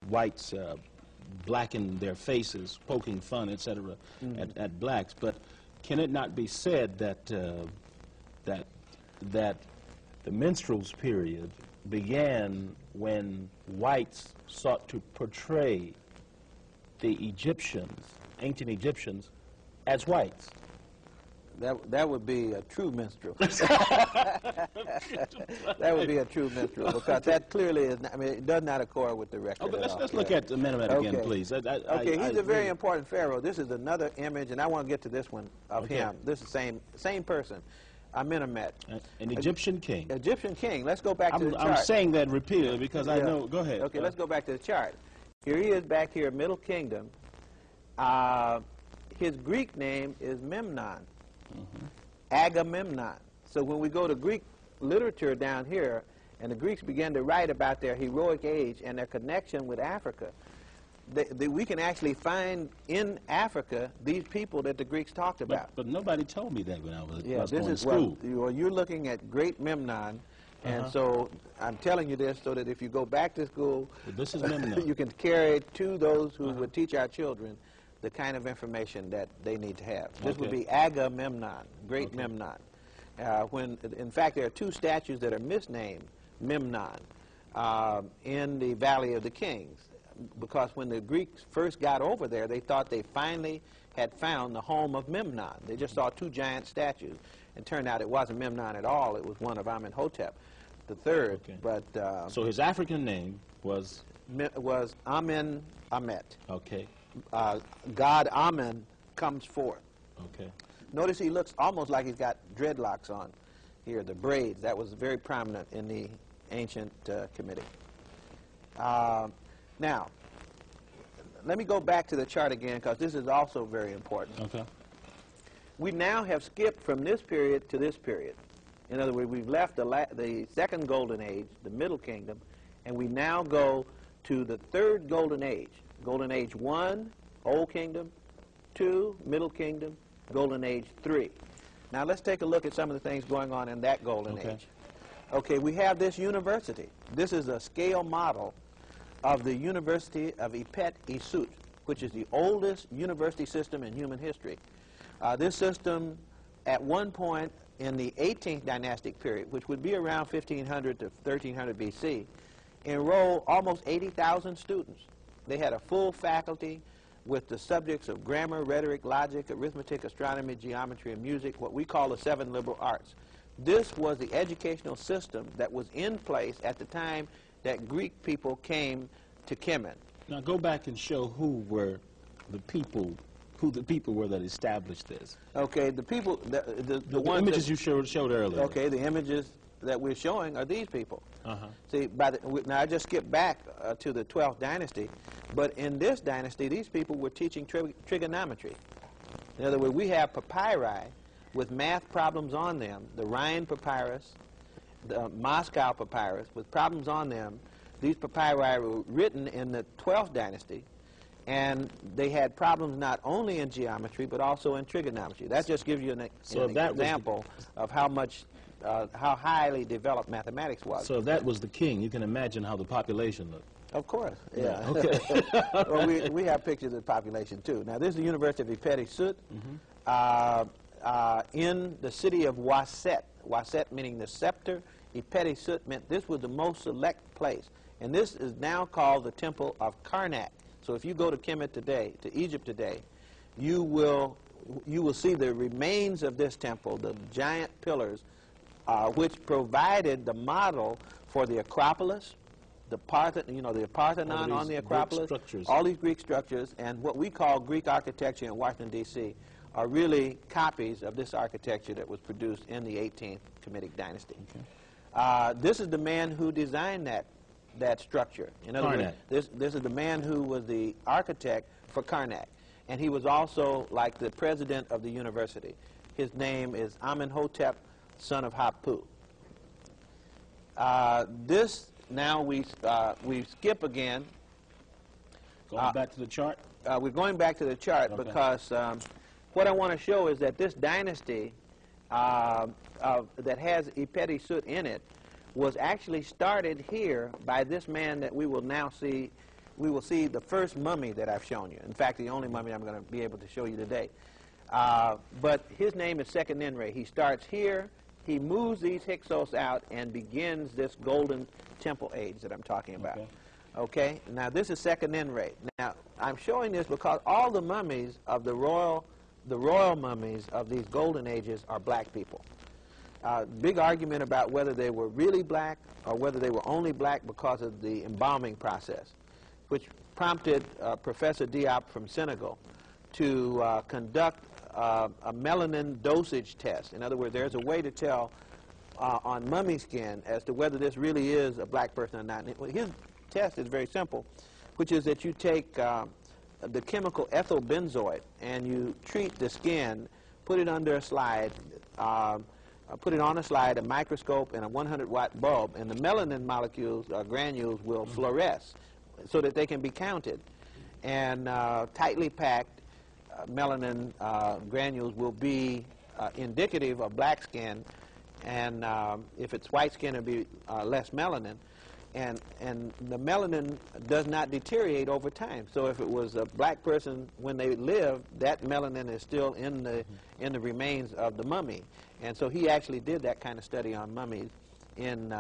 whites blacken their faces, poking fun, etc., at blacks. But can it not be said that that the minstrels period began when whites sought to portray the Egyptians, ancient Egyptians, as whites? That would be a true minstrel. That would be a true minstrel, because that clearly is not, I mean, it does not accord with the record. Okay, let's look at the Menemet again, please. Okay, he's a very important pharaoh. This is another image, and I want to get to this one of him. This is the same person. Menemet. An Egyptian king. Egyptian king. Let's go back to the chart. I'm saying that repeatedly because I know. Go ahead. Okay, let's go back to the chart. Here he is back here, Middle Kingdom. His Greek name is Memnon. Agamemnon. So when we go to Greek literature down here, and the Greeks began to write about their heroic age and their connection with Africa, we can actually find in Africa these people that the Greeks talked about. But nobody told me that when I was going to school. Well, you're looking at great Memnon, and so I'm telling you this so that if you go back to school, this is Memnon. You can carry it to those who would teach our children the kind of information that they need to have. This would be Agamemnon, great Memnon. In fact, there are two statues that are misnamed Memnon in the Valley of the Kings, because when the Greeks first got over there, they thought they finally had found the home of Memnon. They just saw two giant statues, and turned out it wasn't Memnon at all. It was one of Amenhotep the third. But so his African name was Amen-Amet. Okay. God Amen comes forth. Okay. Notice he looks almost like he's got dreadlocks on here, the braids. That was very prominent in the ancient committee. Now, let me go back to the chart again, because this is also very important. Okay. We now have skipped from this period to this period. In other words, we've left the second golden age, the Middle Kingdom, and we now go to the third golden age. Golden Age 1, Old Kingdom, 2, Middle Kingdom, Golden Age 3. Now let's take a look at some of the things going on in that Golden Age. Okay, we have this university. This is a scale model of the University of Ipet-Isut, which is the oldest university system in human history. This system, at one point in the 18th dynastic period, which would be around 1500 to 1300 BC, enrolled almost 80,000 students. They had a full faculty with the subjects of grammar, rhetoric, logic, arithmetic, astronomy, geometry, and music, what we call the 7 liberal arts. This was the educational system that was in place at the time that Greek people came to Kemet. Now go back and show who the people were that established this. Okay, the people, the images you showed earlier. Okay, the images that we're showing are these people. See, now I just skipped back to the 12th dynasty, but in this dynasty, these people were teaching trigonometry. In other words, we have papyri with math problems on them, the Rhine papyrus, the Moscow papyrus, with problems on them. These papyri were written in the 12th dynasty, and they had problems not only in geometry, but also in trigonometry. That just gives you an example of how much how highly developed mathematics was. So if that was the king, you can imagine how the population looked. Of course, yeah. Okay. Well, we have pictures of the population, too. Now, this is the University of Ipet-Isut in the city of Waset. Waset meaning the scepter. Ipet-Isut meant this was the most select place. And this is now called the Temple of Karnak. So if you go to Kemet today, to Egypt today, you will see the remains of this temple, the giant pillars, which provided the model for the Acropolis, the Parthenon on the Acropolis, all these Greek structures, and what we call Greek architecture in Washington, D.C., are really copies of this architecture that was produced in the 18th Kemetic dynasty. This is the man who designed that structure. In other words, this is the man who was the architect for Karnak, and he was also like the president of the university. His name is Amenhotep, son of Hapu. Now we skip again. Going back to the chart? We're going back to the chart because what I want to show is that this dynasty that has Ipet-Isut in it was actually started here by this man that we will now see we will see the first mummy that I've shown you. In fact, the only mummy I'm going to be able to show you today. But his name is Seqenenre. He starts here. He moves these Hyksos out and begins this golden temple age that I'm talking about. Okay? Now, this is Seqenenre. Now, I'm showing this because all the mummies of the royal mummies of these golden ages are black people. Big argument about whether they were really black or whether they were only black because of the embalming process, which prompted Professor Diop from Senegal to conduct a melanin dosage test. In other words, there's a way to tell on mummy skin as to whether this really is a black person or not. And his test is very simple, which is that you take the chemical ethyl benzoate and you treat the skin, put it under a slide, put it on a slide, a microscope, and a 100-watt bulb, and the melanin molecules, granules, will fluoresce so that they can be counted. And tightly packed melanin granules will be indicative of black skin, and if it's white skin, it'll be less melanin. And the melanin does not deteriorate over time. So if it was a black person when they lived, that melanin is still in the remains of the mummy. And so he actually did that kind of study on mummies in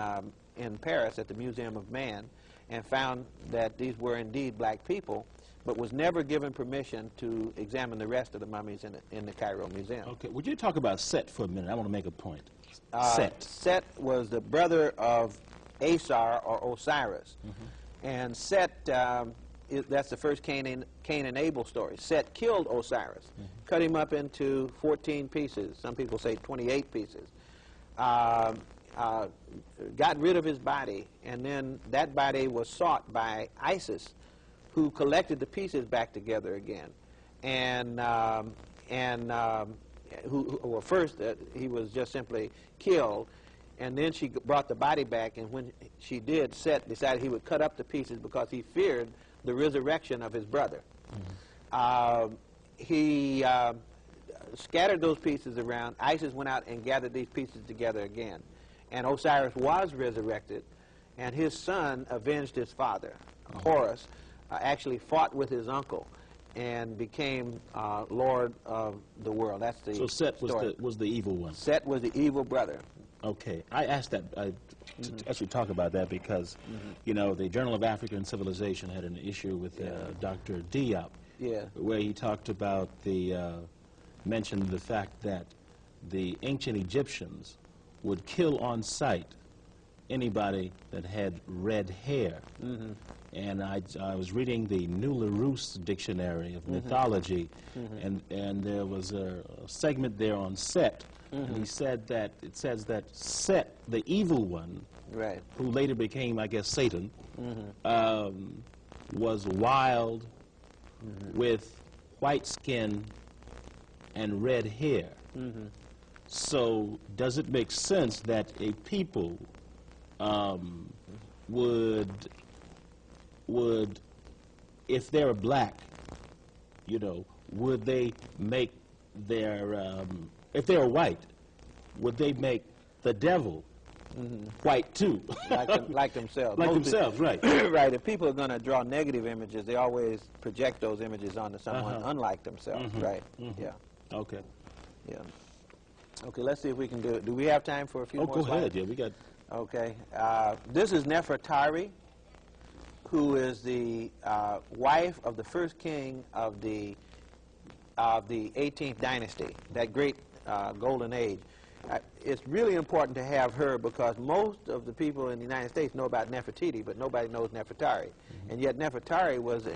Paris at the Museum of Man, and found that these were indeed black people, but was never given permission to examine the rest of the mummies in the Cairo Museum. Okay, would you talk about Set for a minute? I want to make a point. Set. Set was the brother of Asar or Osiris. And Set, that's the first Cain and Abel story. Set killed Osiris, cut him up into 14 pieces. Some people say 28 pieces. Got rid of his body, and then that body was sought by Isis, who collected the pieces back together again. Well, first he was just simply killed, and then she brought the body back, and when she did, Set decided he would cut up the pieces because he feared the resurrection of his brother. He scattered those pieces around. Isis went out and gathered these pieces together again. And Osiris was resurrected, and his son avenged his father. Horus actually fought with his uncle and became Lord of the world. That's the So Set story. was the evil one. Set was the evil brother. Okay, I asked that to actually talk about that because, you know, the Journal of African Civilization had an issue with Dr. Diop, where he talked about mentioned the fact that the ancient Egyptians would kill on sight anybody that had red hair. And I was reading the New Larousse Dictionary of Mythology, and there was a segment there on Set. And he said that it says that Set, the evil one, who later became, I guess, Satan, was wild with white skin and red hair. So does it make sense that a people would, if they're black, you know, would they make their, if they were white, would they make the devil white too? like themselves. Like themselves, right. Right. If people are going to draw negative images, they always project those images onto someone unlike themselves, right? Yeah. Okay. Yeah. Okay, let's see if we can do it. Do we have time for a few more go slides? ahead. Yeah, we got... Okay. This is Nefertari, who is the wife of the first king of the 18th dynasty, that great golden age. It's really important to have her because most of the people in the United States know about Nefertiti, but nobody knows Nefertari. And yet Nefertari was,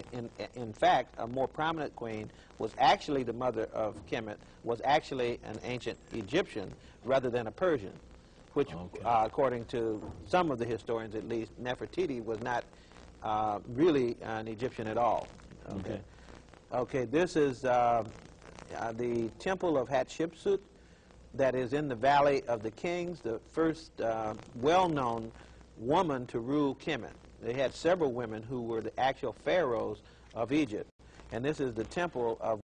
in fact, a more prominent queen, was actually the mother of Kemet, was actually an ancient Egyptian rather than a Persian, which, according to some of the historians at least, Nefertiti was not really an Egyptian at all. Okay, this is the temple of Hatshepsut that is in the Valley of the Kings, the first well-known woman to rule Kemet. They had several women who were the actual pharaohs of Egypt. And this is the temple of